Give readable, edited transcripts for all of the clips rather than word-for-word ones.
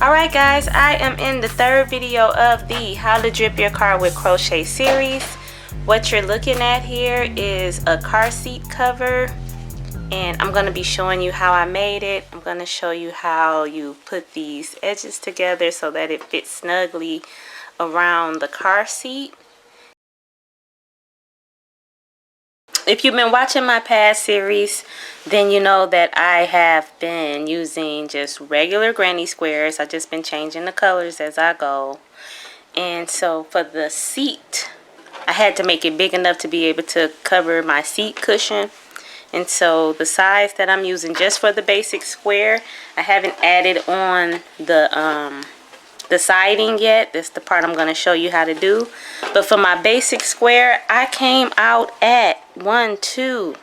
Alright guys, I am in the third video of the How to Drip Your Car with Crochet series. What you're looking at here is a car seat cover, and I'm going to be showing you how I made it. I'm going to show you how you put these edges together so that it fits snugly around the car seat. If you've been watching my past series, then you know that I have been using just regular granny squares. I've just been changing the colors as I go. And so for the seat, I had to make it big enough to be able to cover my seat cushion. And so the size that I'm using just for the basic square, I haven't added on the siding yet. That's the part I'm going to show you how to do. But for my basic square, I came out at 1, 2,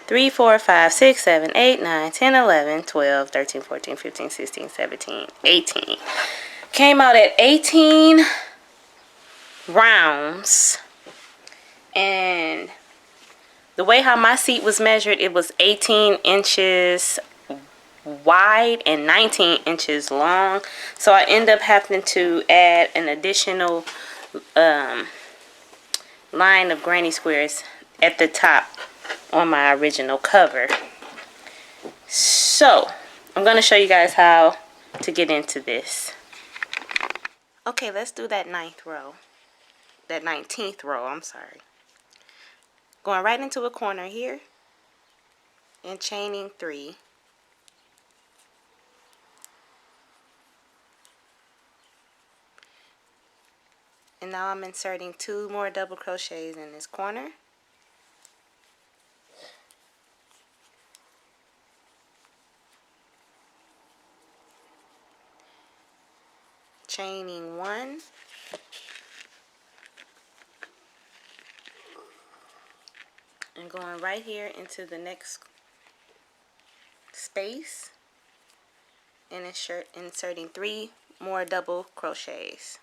3, 4, 5, 6, 7, 8, 9, 10, 11, 12, 13, 14, 15, 16, 17, 18. Came out at 18 rounds. And the way how my seat was measured, it was 18 inches wide and 19 inches long. So I end up having to add an additional line of granny squares at the top on my original cover. So I'm going to show you guys how to get into this. Okay, let's do that 9th row. That 19th row, I'm sorry. Going right into a corner here and chaining 3. And now I'm inserting 2 more double crochets in this corner. Chaining 1. And going right here into the next space and inserting 3 more double crochets.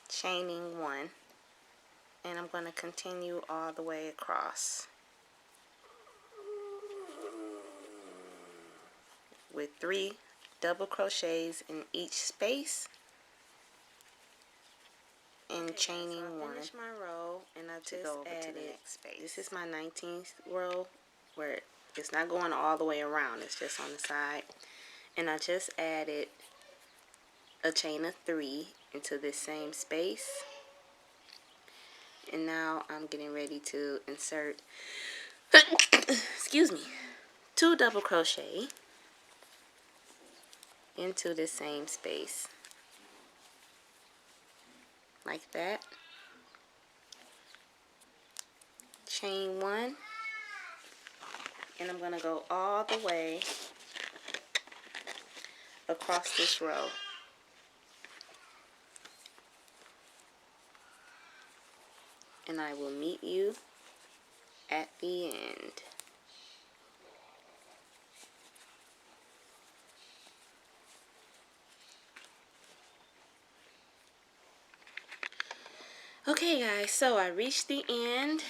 Chaining 1, and I'm going to continue all the way across with 3 double crochets in each space and chaining 1. Finish my row, and I just added. This is my 19th row where it's not going all the way around, it's just on the side, and I just added a chain of 3 into this same space. And now I'm getting ready to insert excuse me, 2 double crochet into the same space like that. Chain 1, and I'm going to go all the way across this row. And I will meet you at the end. Okay guys, so I reached the end.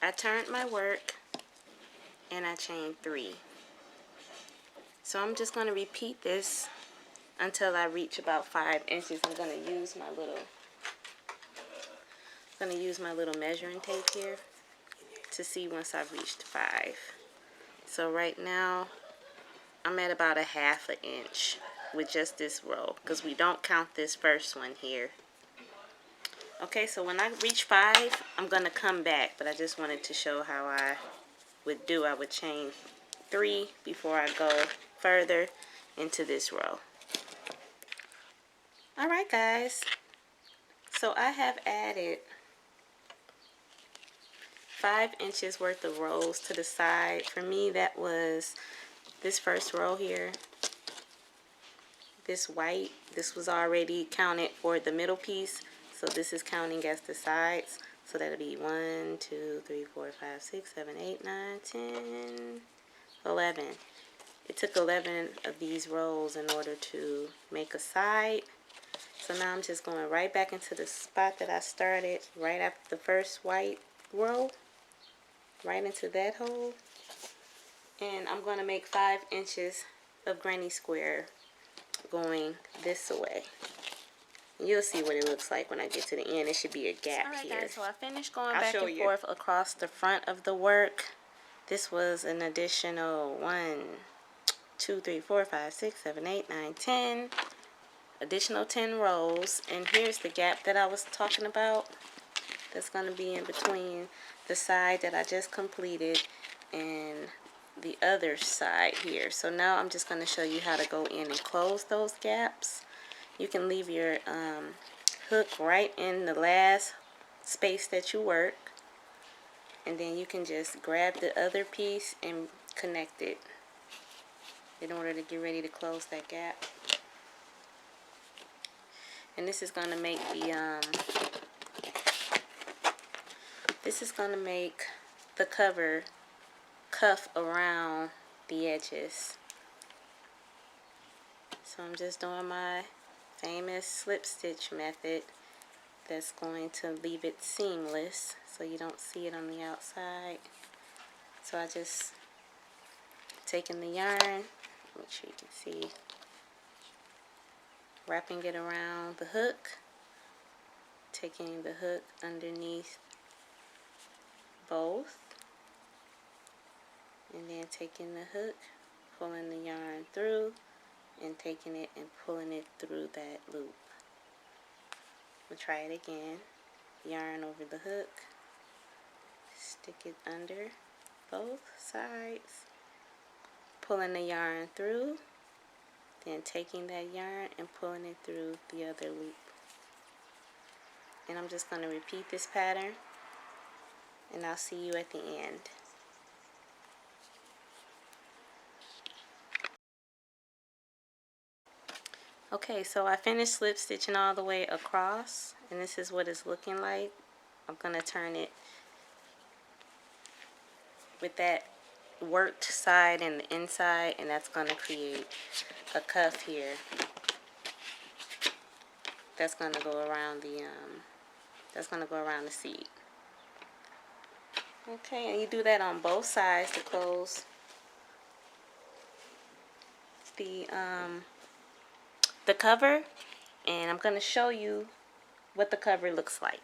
I turned my work and I chained 3. So I'm just going to repeat this until I reach about 5 inches. I'm going to use my little measuring tape here to see once I've reached 5. So right now I'm at about a 1/2 inch with just this row, because we don't count this first one here. Okay, so when I reach 5, I'm going to come back, but I just wanted to show how I would do. I would chain 3 before I go further into this row. Alright guys, so I have added 5 inches worth of rows to the side. For me, that was this first row here. This white, this was already counted for the middle piece, so this is counting as the sides. So that'll be 1, 2, 3, 4, 5, 6, 7, 8, 9, 10, 11. It took 11 of these rows in order to make a side. So now I'm just going right back into the spot that I started right after the first white row. right into that hole. And I'm going to make 5 inches of granny square going this way. You'll see what it looks like when I get to the end. It should be a gap here. Alright guys, so I finished going back and forth across the front of the work. This was an additional 1, 2, 3, 4, 5, 6, 7, 8, 9, 10. Additional 10 rows. And here's the gap that I was talking about. That's going to be in between the side that I just completed and the other side here. So now I'm just going to show you how to go in and close those gaps. You can leave your hook right in the last space that you work, and then you can just grab the other piece and connect it in order to get ready to close that gap. And this is going to make the cover cuff around the edges. So I'm just doing my famous slip stitch method that's going to leave it seamless so you don't see it on the outside. So I just taking the yarn, make sure you can see, wrapping it around the hook, taking the hook underneath both, and then taking the hook, pulling the yarn through, and taking it and pulling it through that loop. We'll try it again. Yarn over the hook, stick it under both sides, pulling the yarn through, then taking that yarn and pulling it through the other loop. And I'm just going to repeat this pattern, and I'll see you at the end. Okay, so I finished slip stitching all the way across, and this is what it's looking like. I'm going to turn it with that worked side and the inside, and that's going to create a cuff here. That's going to go around the seat. Okay, and you do that on both sides to close the cover, and I'm going to show you what the cover looks like.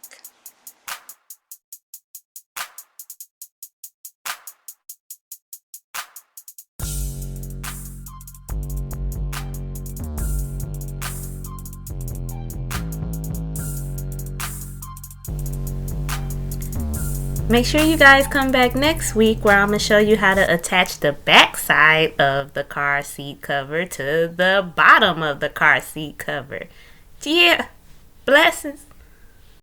Make sure you guys come back next week where I'm going to show you how to attach the back side of the car seat cover to the bottom of the car seat cover. Yeah, blessings.